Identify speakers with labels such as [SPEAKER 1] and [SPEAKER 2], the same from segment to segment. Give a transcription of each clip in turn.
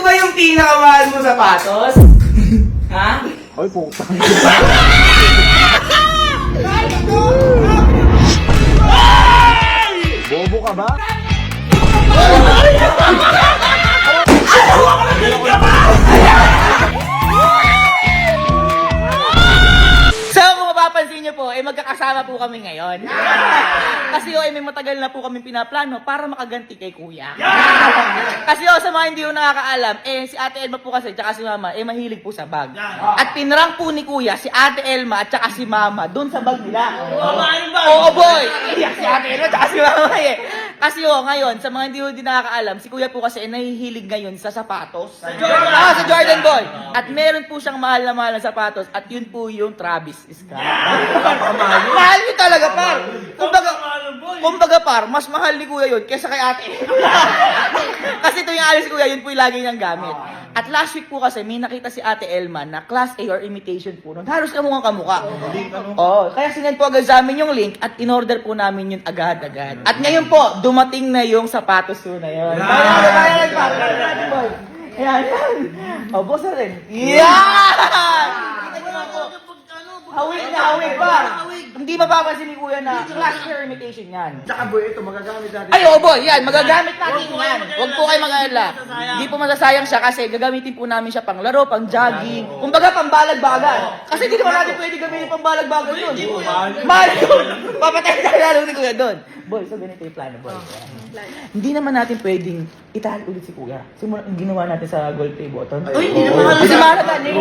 [SPEAKER 1] ba yung pinakamahal mo sapatos? Ha?
[SPEAKER 2] Ay, puta. Bobo ka ba?
[SPEAKER 1] So kung mapapansin niyo po, magkakasama po kami ngayon. Kasi may matagal na po kami pinaplano para makaganti kay Kuya. Kasi sa mga hindi ko nakakaalam, si Ate Elma po kasi, tsaka si Mama, mahilig po sa bag. At pinrank po ni Kuya si Ate Elma at tsaka si Mama doon sa bag nila. Oo boy! Iyak si Ate Elma at tsaka si Mama Kasi ngayon, sa mga hindi ko din nakakaalam, si Kuya po kasi nahihilig ngayon sa sapatos. Sa Jordan boy! At meron po siyang mahal na sapatos at yun po yung Travis Scott. Mahal niyo talaga par! Kumbaga par, mas mahal ni Kuya yun kesa kay Ate Elma. Kasi tuwing alis si Kuya, yun po yung lagi niyang gamit. At last week po kasi, may nakita si Ate Elma na Class A or imitation po nun. Halos kamukha. Kaya sinend po agad sa amin yung link at in-order po namin yun agad-agad. At ngayon po, dumating na yung sapatos po na yun. Ayan. Boss na rin. Yan! Hawig pa. Hindi mapapansin ni Kuya na Class A imitation yan.
[SPEAKER 2] Tsaka boy, ito magagamit natin.
[SPEAKER 1] Ay, boy, yan. Magagamit natin yan. Huwag po kayo mag-alala. Hindi po masasayang siya kasi gagamitin po namin siya pang laro, pang jogging. Kumbaga, pang balag-bagan. Kasi hindi naman natin pwede gamitin pang balag-bagan yun. Mahal yun. Papatay tayo lalo ni Kuya doon. Boy, so ganito yung plano, boy. Hindi naman natin pwedeng itahal ulit si Kuya. Simula yung ginawa natin sa gold play button.
[SPEAKER 2] Uy, hindi naman
[SPEAKER 1] Kasi mahalaga niya.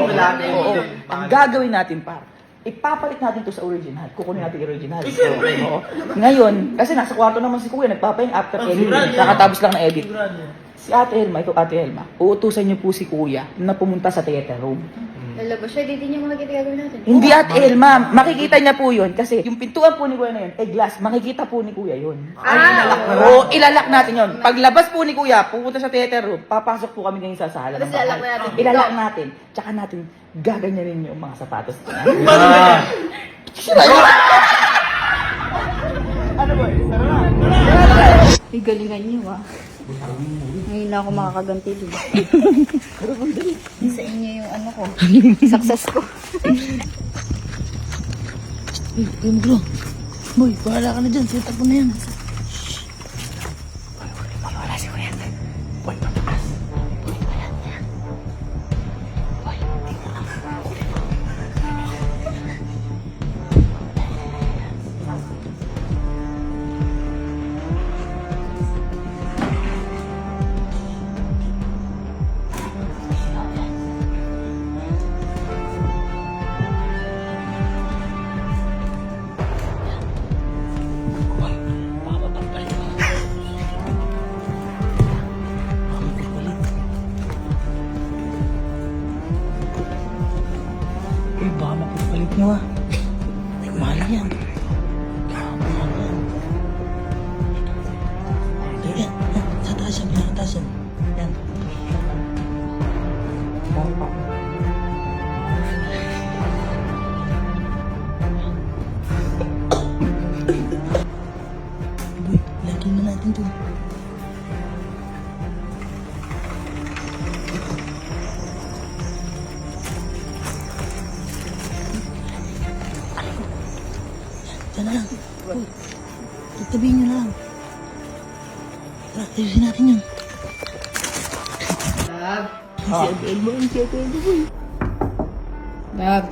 [SPEAKER 1] Oo. Ang gagawin natin ipapalit natin to sa original. Kukunin natin yung original. Oo. Ngayon, kasi nasa kwarto naman si Kuya, nagpapahinga after edit. Kakatapos lang na edit. Si Ate Elma, uutusan niyo po si Kuya na pumunta sa theater room.
[SPEAKER 3] Lalabas siya, hindi niya makikita gagawin natin.
[SPEAKER 1] Hindi Ate Elma, makikita niya po yun. Kasi yung pintuan po ni Kuya na yun, glass, makikita po ni Kuya yun. Oo, ilalak natin yun. Paglabas po ni Kuya, pupunta sa theater room, papasok po kami ngayon sa sala.
[SPEAKER 3] Tapos ilalak natin.
[SPEAKER 1] Ilalak natin. Tsaka natin gaganyanin yung mga sapatos niya. Ano ba?
[SPEAKER 3] Ay, galingan niyo Ngayon na ako makakaganti din. Sa inyo yung ko. Success ko.
[SPEAKER 4] Yung bro. Boy, bahala ka na dyan. Set up mo na yan.
[SPEAKER 1] Wala si Kuya. Boy, pataas. Boy, ayan yan. Boy, tingnan lang.
[SPEAKER 4] Uy, baka mapapalit nyo ah. Ay, mahal yan. Mahal yan. Yan, sa taas yan, sa taas yan. Yan. Uy, lagyan na natin to. Diyan na lang. Uy, tatabihin nyo na lang. Tara, ayusin natin yun. Si Ate Elma, si Ate Elma boy.
[SPEAKER 3] Dab.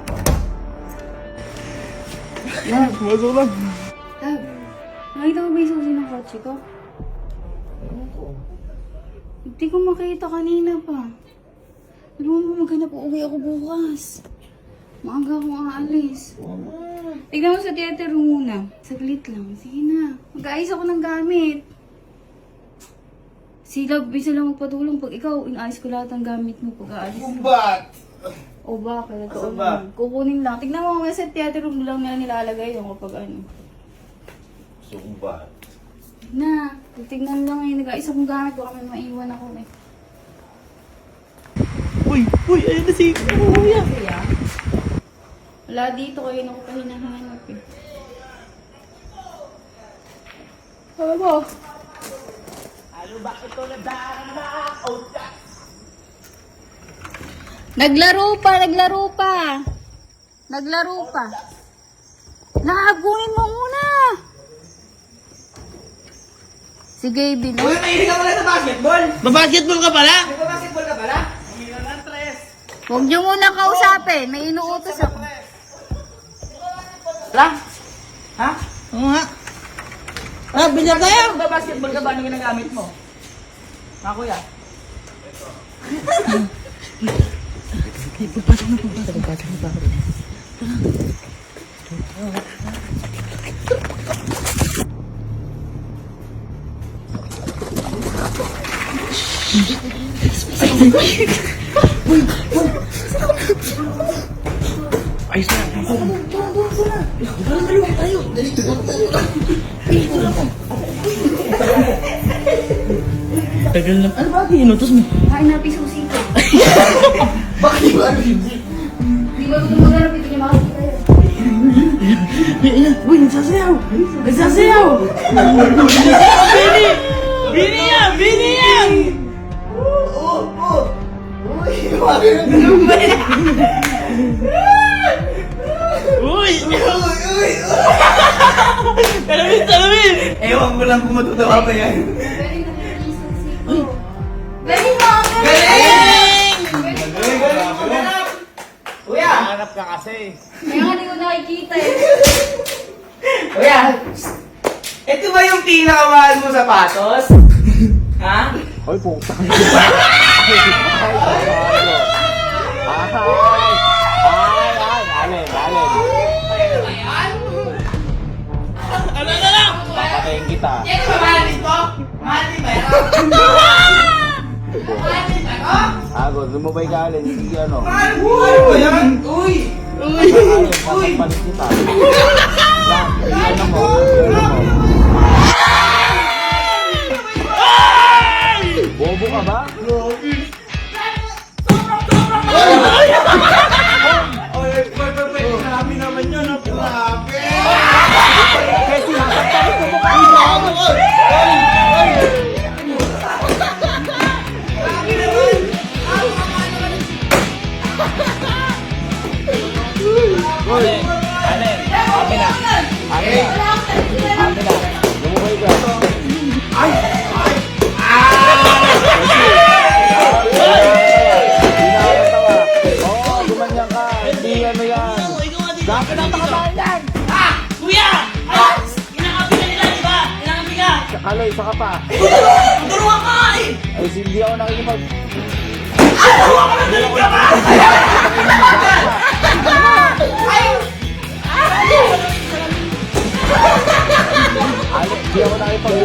[SPEAKER 2] Masok lang.
[SPEAKER 3] Dab. Nakita mo ba yung susi ng kotse ko? Hindi ko makita kanina pa. Alam mo, maghanap uuwi ako bukas. Maaga akong aalis. Tignan mo sa theater room muna. Saglit lang. Sige na. Mag-aayos ako ng gamit. Si Love, bisa lang magpatulong pag ikaw, inaayos ko lahat ng gamit mo pag aalis.
[SPEAKER 2] Kumbat!
[SPEAKER 3] O bakit?
[SPEAKER 2] Asan ba?
[SPEAKER 3] Kukunin lang. Tignan mo nga sa theater room lang nila nilalagay yung kapag
[SPEAKER 2] Sumbat.
[SPEAKER 3] Na, tignan lang ngayon. Nag-aayos akong gamit. Baka may maiwan ako eh.
[SPEAKER 4] Uy, ayun na si Kuya.
[SPEAKER 3] Kaya, wala dito kayo na ko pa hinahanap eh. Ano ba?
[SPEAKER 1] Ano ba ito na daan na?
[SPEAKER 3] Naglaro pa. Nakakunin mo muna. Sige, Bin.
[SPEAKER 1] Uy, mahilig ka pala sa basketball.
[SPEAKER 4] Babasketball ka pala?
[SPEAKER 1] Nagpa-basketball ka pala?
[SPEAKER 3] Huwag niyo muna kausapin. May inuutos ako.
[SPEAKER 1] Lang? Ha?
[SPEAKER 4] Oo nga. Ah, bilya tayo.
[SPEAKER 1] Nagpa-basketball ka ba? Ano ginagamit mo? Ha, kuya?
[SPEAKER 4] Tagal na. Ano ba inutos mo?
[SPEAKER 3] Kain natin susi ko.
[SPEAKER 1] Bakit di ba?
[SPEAKER 3] Hindi ba ito magharap? Ito niya makakita yun.
[SPEAKER 4] Uy, nagsasayaw! Nagsasayaw! Bini yan! Bini yan! Uy! Talamin! Talamin!
[SPEAKER 1] Ewan ko lang kung matutuwa pa yan.
[SPEAKER 3] Galing na yung susi ko. Galing mo!
[SPEAKER 1] Galing! Kuya!
[SPEAKER 2] Hanap ka kasi.
[SPEAKER 3] Kaya nga hindi ko nakikita eh.
[SPEAKER 1] Kuya! Ito ba yung pinakamahal mo sapatos? Ha?
[SPEAKER 2] Hoy, puta. Alin.
[SPEAKER 4] Ano na lang?
[SPEAKER 2] Papatayin kita.
[SPEAKER 1] Yan ba mahal dito? Mahal din ba yan? Mahal din ba ito?
[SPEAKER 2] Agod, lumabay ka alin. Hindi ano.
[SPEAKER 1] Mahal ba yan? Uy!
[SPEAKER 2] Alin, papalit kita. Lang, ano mo? Bobo ka ba?
[SPEAKER 1] Grabe naman yun, grabe!
[SPEAKER 2] Kasi nakatalit mo mukha Alin, amin na. Lumabay ka. Oo, gumanyan ka. Hindi ano yan. Dapat ang takataan yan.
[SPEAKER 4] Kuya! Ay! Kinakabi ka nila, di ba? Kinakabi ka!
[SPEAKER 2] Kaloy, isa ka pa.
[SPEAKER 4] Turuan ka nga eh!
[SPEAKER 2] Ay, hindi ako nakikipag... Ay, hindi ako nakikipag...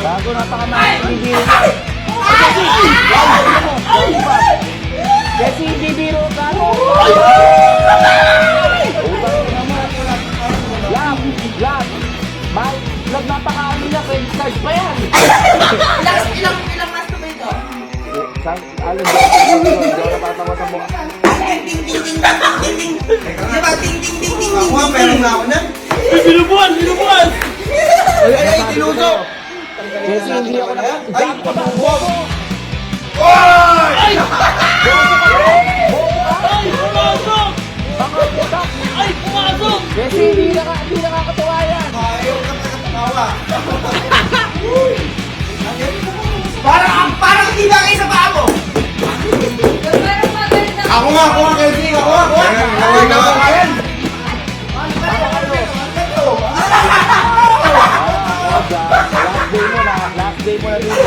[SPEAKER 2] Bago napakamahin, hindi biro ka. Kasi hindi biro ka. Lab. Lab, napakaano niya, credit card pa yan.
[SPEAKER 1] Ilang mas ba ito?
[SPEAKER 2] Alam mo, hindi ako napatawa sa mukha.
[SPEAKER 1] Di ba? Ting, ting, ting, ting. Ako nga, meron na ako na.
[SPEAKER 4] Binubuan! Binubuan!
[SPEAKER 1] Ay, tinuso.
[SPEAKER 2] Kasi hindi ako
[SPEAKER 1] Ay,
[SPEAKER 2] napatawa.
[SPEAKER 4] Ay! Ay! Pumasok! Ay! Pumasok!
[SPEAKER 2] Kasi hindi nakakatawa yan.
[SPEAKER 1] ayaw ka pa nakatawa. Parang hindi na kayo sa paa mo.
[SPEAKER 3] Pero magaling na.
[SPEAKER 1] Ako nga, Kelvin. Ako nga. Ako nga yan.
[SPEAKER 2] Last day mo na dito.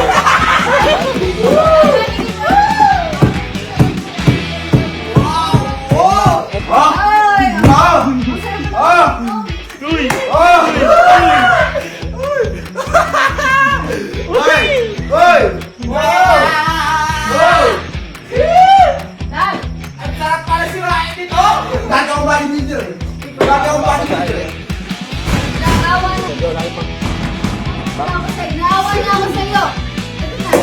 [SPEAKER 3] Dad!
[SPEAKER 1] Ang sarap pala si Ryan dito. Dati ako bodybuilder eh.
[SPEAKER 3] Naawa na ako sa'yo. Ito na.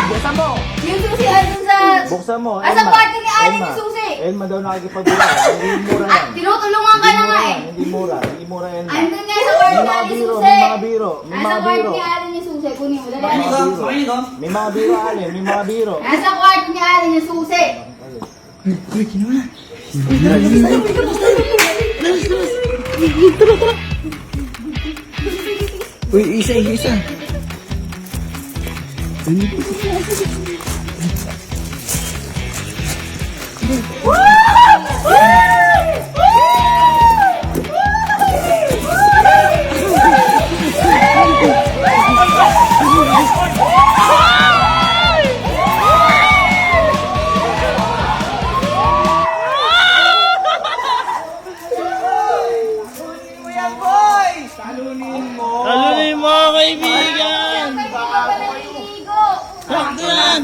[SPEAKER 2] Buksan mo.
[SPEAKER 3] Yung susi andun sa...
[SPEAKER 2] Buksan mo.
[SPEAKER 3] Asa party ni Alin yung susi?
[SPEAKER 2] Elma daw nakikipag-ulan. Hindi mura yan.
[SPEAKER 3] Tinutulungan ka na nga eh.
[SPEAKER 2] Hindi mura. Hindi mura yan.
[SPEAKER 3] Andun nga sa
[SPEAKER 2] mga biro, may mga biro, may mga
[SPEAKER 3] Nasa kwarto
[SPEAKER 2] biro.
[SPEAKER 3] ni Alin yung susi. Kunin mo. Dali.
[SPEAKER 2] May mga biro, Alin, may mga biro.
[SPEAKER 3] Nasa kwarto ni Alin yung susi.
[SPEAKER 4] Uy, isa.
[SPEAKER 5] Talunin mo, kaibigan!
[SPEAKER 3] Hindi ka pa naliligo.
[SPEAKER 5] Sakto yan!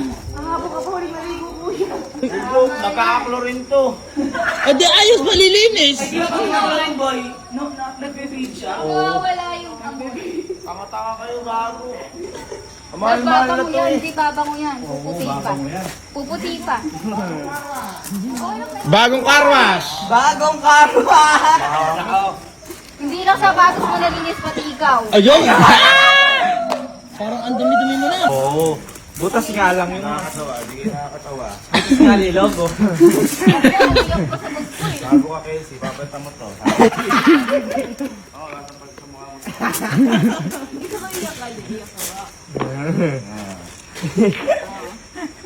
[SPEAKER 2] Nakaaklo rin to.
[SPEAKER 5] E di ayos malilinis!
[SPEAKER 3] Mawawala yung
[SPEAKER 2] Tanga-tanga kayo, gago.
[SPEAKER 3] Babango
[SPEAKER 2] Mahal-mahal na to
[SPEAKER 3] yan,
[SPEAKER 2] eh.
[SPEAKER 3] hindi babango yan. Puputi pa. Puputi pa.
[SPEAKER 2] Bagong karwas.
[SPEAKER 1] Bagong karwa!
[SPEAKER 3] Hindi lang sapatos mo nalinis, pati ikaw.
[SPEAKER 5] Ayun! Parang ang dumi-dumi mo na.
[SPEAKER 2] Oo. Butas nga lang yun. Nakakatawa, di kayo nakakatawa.
[SPEAKER 1] Nalilog oh.
[SPEAKER 3] Nalilog pa sa bag ko eh.
[SPEAKER 2] Bago ka, Casey, papalitan mo to.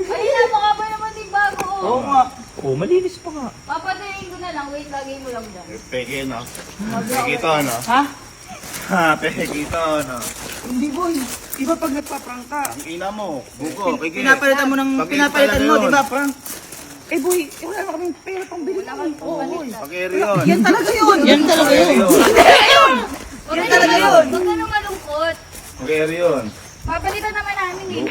[SPEAKER 3] Ay, napaka ba naman yung bago oh.
[SPEAKER 2] Oo nga. Oo, malinis pa nga.
[SPEAKER 3] Papatayin ko na lang. Wait, lagay mo lang dyan.
[SPEAKER 2] Peke, no? Peke ito, no?
[SPEAKER 1] Ha?
[SPEAKER 2] Ha, peke ito, no?
[SPEAKER 1] Hindi boy. Iba pag nagpa-prank ka.
[SPEAKER 2] Ang ina mo, buko, kiki.
[SPEAKER 1] Pinapalitan mo ng
[SPEAKER 2] Pag-
[SPEAKER 1] pinapalitan mo,
[SPEAKER 2] talaga
[SPEAKER 1] di ba,
[SPEAKER 2] yun.
[SPEAKER 1] prank? Eh boy, wala na kaming pera pang bili ka.
[SPEAKER 2] Pakeri yun.
[SPEAKER 1] Yan talaga yun.
[SPEAKER 5] Yan talaga
[SPEAKER 2] Pakeri
[SPEAKER 5] yun.
[SPEAKER 2] yun.
[SPEAKER 3] Huwag ka
[SPEAKER 1] talaga
[SPEAKER 3] na-
[SPEAKER 1] yun.
[SPEAKER 3] Huwag ka nang malungkot.
[SPEAKER 2] Pakeri yun.
[SPEAKER 3] Papalitan naman namin eh.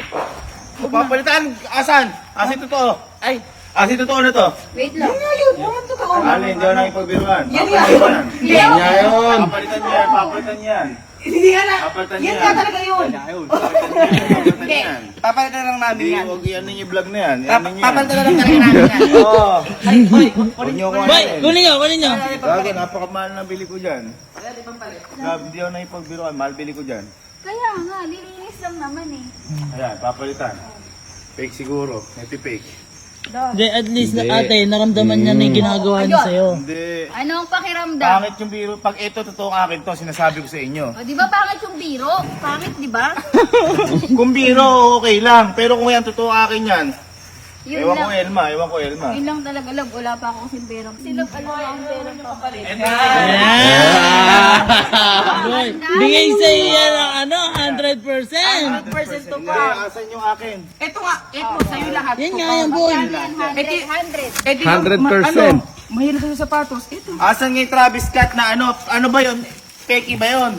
[SPEAKER 2] Papalitan, asan? Asin totoo.
[SPEAKER 1] Ay,
[SPEAKER 2] Asin totoo na to.
[SPEAKER 3] Wait lang.
[SPEAKER 2] Alin, hindi ako nakipagbiruan.
[SPEAKER 1] Yan
[SPEAKER 2] Papalitan
[SPEAKER 1] yan.
[SPEAKER 2] yan. Yan yun. Papalitan yan, papalitan yan.
[SPEAKER 1] hindi nga na.
[SPEAKER 2] Papalitan
[SPEAKER 1] Yan
[SPEAKER 2] yan.
[SPEAKER 1] nga talaga yun.
[SPEAKER 2] Papalitan yan.
[SPEAKER 1] Papalitan na lang namin
[SPEAKER 2] Hindi,
[SPEAKER 1] yan.
[SPEAKER 2] huwag yan ninyo vlog na yan. Yan ninyo yan.
[SPEAKER 1] Papalitan na lang talaga namin yan.
[SPEAKER 2] Oo.
[SPEAKER 1] Ay, boy.
[SPEAKER 2] Huwag niyo ko
[SPEAKER 5] Boy, kunin nyo, kunin nyo.
[SPEAKER 2] Gagi, napakamahal na bili ko dyan. Grabe, hindi ako nakipagbiruan. Mahal bili ko dyan.
[SPEAKER 3] Kaya nga, nilinis lang naman eh.
[SPEAKER 2] Ayan, papalitan. Fake siguro. Ito fake.
[SPEAKER 5] Hindi, at least na ate, naramdaman niya na yung ginagawa niya sa'yo.
[SPEAKER 2] Hindi.
[SPEAKER 3] Anong pakiramdam?
[SPEAKER 2] Pangit yung biro. Pag ito totoong akin to, sinasabi ko sa inyo.
[SPEAKER 3] O, di ba pangit yung biro? Pangit, di ba?
[SPEAKER 2] Kung biro, okay lang. Pero kung yan totoo akin yan,
[SPEAKER 3] Yun
[SPEAKER 2] ewan ko
[SPEAKER 3] lang.
[SPEAKER 2] Elma, ewan ko Elma.
[SPEAKER 3] Yun lang talaga, love. Wala pa ako kasing pera. Kasi love, alam mo akong pera pa.
[SPEAKER 5] Boy, bigay sa iyo ng ano, 100%.
[SPEAKER 1] 100% to
[SPEAKER 2] Hindi,
[SPEAKER 1] pa.
[SPEAKER 2] asan yung akin?
[SPEAKER 1] Ito nga, ito, sa'yo lahat.
[SPEAKER 5] Yan nga yan, boy.
[SPEAKER 3] 100.
[SPEAKER 1] Eh, di,
[SPEAKER 2] 100%.
[SPEAKER 1] Ano, mahilig ka sa sapatos. Ito.
[SPEAKER 2] Asan nga yung Travis Scott na ano ba yun? Peki ba yun?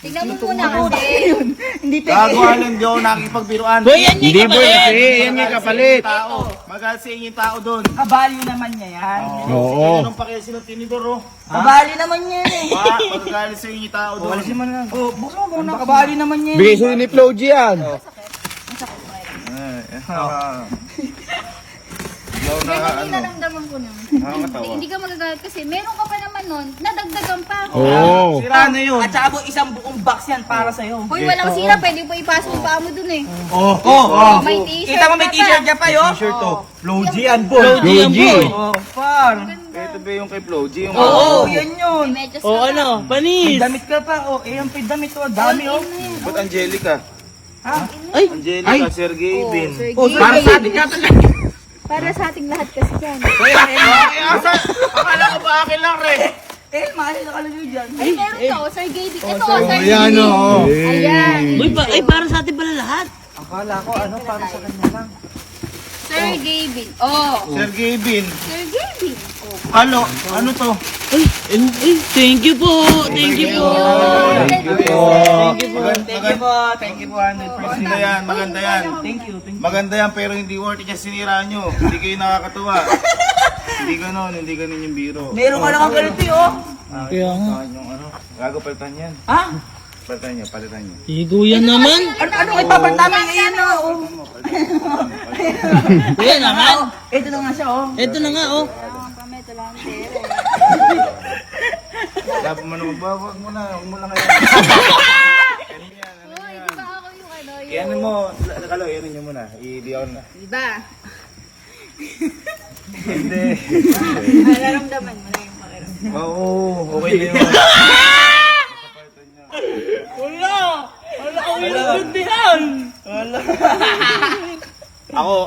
[SPEAKER 3] Tignan mo muna kasi.
[SPEAKER 1] Hindi peke.
[SPEAKER 2] Gago Alan, hindi ako nakikipagbiruan.
[SPEAKER 5] Boy, yan yung kapalit.
[SPEAKER 2] yan yung kapalit. Tao. Magalit sa inyo yung tao doon.
[SPEAKER 1] Kabalyo naman niya yan.
[SPEAKER 2] Oo. Anong pakiya sila tinidor, oh?
[SPEAKER 1] Kabalyo naman niya eh.
[SPEAKER 2] Magagalit sa inyo yung tao doon. Wala man lang.
[SPEAKER 1] Oh, buksan mo muna. Kabalyo naman niya.
[SPEAKER 2] Bigay sa'yo ni Flo G yan. Hindi ako
[SPEAKER 3] Pero
[SPEAKER 2] na,
[SPEAKER 3] hindi naramdaman ko na.
[SPEAKER 2] nakakatawa.
[SPEAKER 3] Hindi ka magagalit kasi meron ka pa naman nun, nadagdagan pa.
[SPEAKER 2] Sira na yun.
[SPEAKER 1] At saka boy, isang buong box yan para sa'yo.
[SPEAKER 3] Hoy, walang sira, pwede pa ipasok yung paa mo dun eh.
[SPEAKER 1] Oh.
[SPEAKER 3] May t-shirt
[SPEAKER 1] Kita mo may
[SPEAKER 3] ka pa.
[SPEAKER 1] t-shirt niya pa yo.
[SPEAKER 2] T-shirt to.
[SPEAKER 5] Flo G yan, boy.
[SPEAKER 1] Oh, par.
[SPEAKER 2] Ito ba yung kay Flo G? Yung
[SPEAKER 1] Oo, yan yun.
[SPEAKER 3] May medyas
[SPEAKER 5] O
[SPEAKER 3] ka pa.
[SPEAKER 5] ano,
[SPEAKER 1] May
[SPEAKER 5] panis.
[SPEAKER 1] damit ka pa. Oh, eh, ang damit to. Dami oh.
[SPEAKER 2] Ba't Angelica?
[SPEAKER 5] Ay,
[SPEAKER 2] Angelica, Sergey Bin.
[SPEAKER 3] Sir
[SPEAKER 1] Oh,
[SPEAKER 3] Gay.
[SPEAKER 1] para sa atin ka
[SPEAKER 3] Para sa ating lahat kasi yan.
[SPEAKER 2] Asa? Akala ko ba akin lang rin?
[SPEAKER 1] Eh, mahal na kalagay dyan.
[SPEAKER 3] Ay, meron to, Sir Gay. Ito, Sir Gay.
[SPEAKER 2] Ayan o.
[SPEAKER 3] Ayan.
[SPEAKER 5] boy, para sa atin pala lahat.
[SPEAKER 1] Akala ko ano para sa kanya lang.
[SPEAKER 3] Sir Gavin. Oh.
[SPEAKER 2] Sergey Bin.
[SPEAKER 3] Sir Gavin.
[SPEAKER 2] Ano to?
[SPEAKER 5] Ay, thank you po. Thank you po.
[SPEAKER 2] Thank you po.
[SPEAKER 1] Thank you po, 100%.
[SPEAKER 2] Maganda yan, maganda yan.
[SPEAKER 1] Thank you.
[SPEAKER 2] Maganda yan pero hindi worth it yung sinira nyo. Hindi kayo nakakatuwa. Hindi ganon, hindi ganon yung biro.
[SPEAKER 1] Meron ka naman ganito oh.
[SPEAKER 5] Kaya nga.
[SPEAKER 2] Yung ano, gago palitan yan.
[SPEAKER 1] Ha?
[SPEAKER 2] Palitan nyo.
[SPEAKER 5] Higo yan naman.
[SPEAKER 1] Ano ipapal namin ngayon oh.
[SPEAKER 5] Yan naman.
[SPEAKER 1] Ito na nga siya oh.
[SPEAKER 5] Ito na nga, oh.
[SPEAKER 3] Kami, ito lang ang pera.
[SPEAKER 2] Dapat mo na, wag mo na kayo.
[SPEAKER 3] Oh, di ba ako yung ano,
[SPEAKER 2] Yan mo, nakalo, yan nyo muna. I-diyaw na.
[SPEAKER 3] Diba?
[SPEAKER 2] Hindi.
[SPEAKER 3] Nararamdaman mo na yung pakiramdam.
[SPEAKER 2] Oo, okay na yun.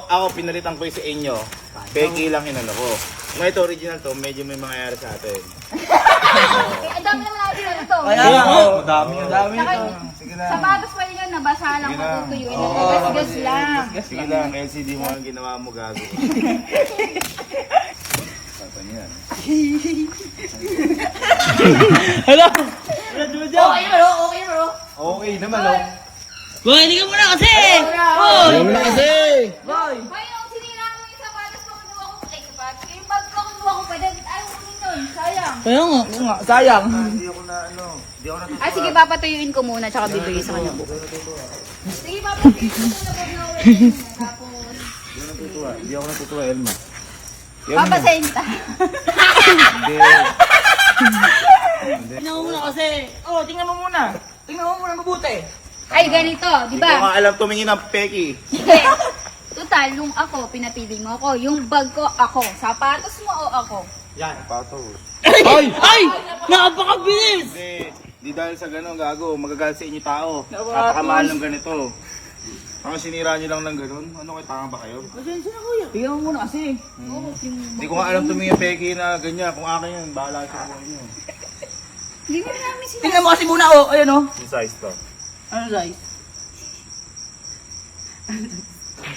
[SPEAKER 2] Ako, pinalitan ko yung sa inyo. Peki lang inano ko. Kung ito original to, medyo may mangyayari sa atin.
[SPEAKER 3] Ang dami naman natin ano to.
[SPEAKER 2] Dami
[SPEAKER 3] Saka,
[SPEAKER 2] Sige na.
[SPEAKER 3] sapatos pa yun, nabasa lang,
[SPEAKER 2] Sige na.
[SPEAKER 3] matutuyuin na. Gas-gas lang.
[SPEAKER 2] Sige lang, LCD mo ang ginawa mo, gago. Saan yan?
[SPEAKER 5] Hala!
[SPEAKER 3] Okay bro.
[SPEAKER 2] Okay naman, oh.
[SPEAKER 5] Boy, hindi ka muna kasi!
[SPEAKER 2] Ayaw mo na kasi!
[SPEAKER 3] Hoy, yung sinira mo yung sapatos ko, kinuha ko. Ay, sapatos. Yung bag ko, kinuha ko. Pwede, ayaw ko nun. Sayang.
[SPEAKER 5] Kaya nga.
[SPEAKER 1] Sayang.
[SPEAKER 2] Hindi ako na, hindi ako na.
[SPEAKER 3] Ah, sige, papatuyuin ko muna, tsaka bibigay sa kanya bukas. Sige, papatuyuin ko muna pag na-order niya. Tapos,
[SPEAKER 2] Hindi ako natutuwa, Elma.
[SPEAKER 3] papasenta.
[SPEAKER 1] Tingnan mo muna kasi. Oh, tingnan mo muna. Tingnan mo muna mabuti.
[SPEAKER 3] Ay, ganito, di
[SPEAKER 2] Hindi ko
[SPEAKER 3] ba?
[SPEAKER 2] nga alam tumingin ng peki.
[SPEAKER 3] Hindi. Total, yung ako, pinapili mo ako. Yung bag ko, ako. Sapatos mo o ako?
[SPEAKER 2] Pato.
[SPEAKER 5] Ay! Ay! Napakabilis!
[SPEAKER 2] Hindi dahil sa ganun, gago. Magagalit sa inyo tao. Napakamahal ng ganito. Ang sinira nyo lang ng ganun. Ano kayo, tanga ba kayo?
[SPEAKER 1] Pasensya na kuya. Tingnan mo muna kasi.
[SPEAKER 2] Hindi ko nga alam tumingin peki na ganyan. Kung akin yun, bahala sa buhay nyo.
[SPEAKER 3] Hindi mo namin sila.
[SPEAKER 1] Tingnan mo kasi muna oh. Ayan oh.
[SPEAKER 2] Yung size to.
[SPEAKER 1] Ano size?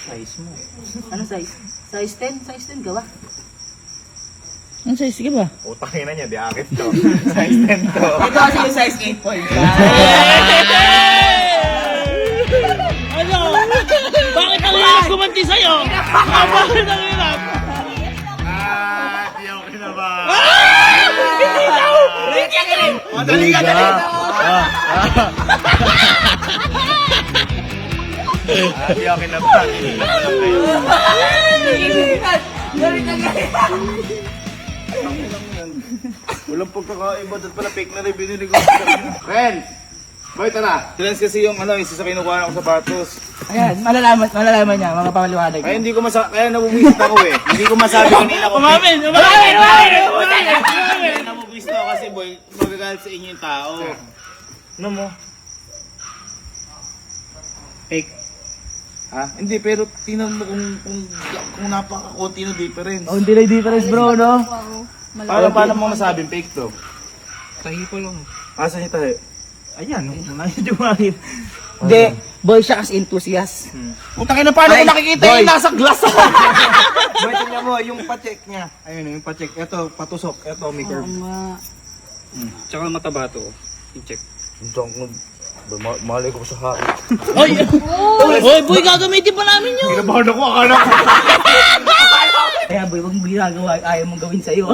[SPEAKER 1] Size mo. Ano size? Size 10? Size 10 ka ba?
[SPEAKER 5] Ang size, sige ba?
[SPEAKER 2] Utangin na niya, di akit to. Size 10 to.
[SPEAKER 1] Ito kasi yung size 8 point.
[SPEAKER 5] Ano? Bakit ang hirap kumanti sa'yo? Bakit ang hirap?
[SPEAKER 2] Di ako kinaba.
[SPEAKER 1] Madali ka na rin.
[SPEAKER 2] Di ako kinaba. Walang pagkakaiba. Dahil pala fake na rin binili ko. Ren! Boy, tara. Trends kasi yung isa sa kinukuha ng sapatos.
[SPEAKER 1] Ayan, malalaman niya, mga pamaliwanag.
[SPEAKER 2] Kaya hindi ko kaya nabubuisit ako eh. Hindi ko masabi kanina ko.
[SPEAKER 5] Umamin!
[SPEAKER 2] Kaya nabubuisit ako kasi boy, magagalit sa inyo yung tao. Ano mo? Fake. Ha? Hindi, pero tingnan mo kung napaka-konti ng difference.
[SPEAKER 1] Hindi na difference bro, no?
[SPEAKER 2] Paano mo masabing fake to?
[SPEAKER 1] Tahi pa lang.
[SPEAKER 2] Asan yung tayo?
[SPEAKER 1] Ayan, wala yung dumangin. Hindi, boy siya kasi enthusiast.
[SPEAKER 2] Putang ina, paano ko nakikita yung nasa glass?
[SPEAKER 6] Boy, tingnan mo, yung pa-check niya. Ayun, yung pa-check. Ito, patusok. Ito, may curve. Tsaka mataba to. Yung check.
[SPEAKER 2] Malay ko sa hain.
[SPEAKER 5] Ay! Oy, boy, gagamitin pa namin yun!
[SPEAKER 2] Kinabahan ako, akala ko.
[SPEAKER 1] Kaya boy, wag mo ginagawa, ayaw mong gawin sa'yo.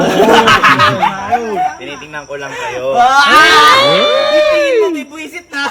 [SPEAKER 2] Tinitingnan ko lang kayo.
[SPEAKER 1] Hindi mo, may buwisit na.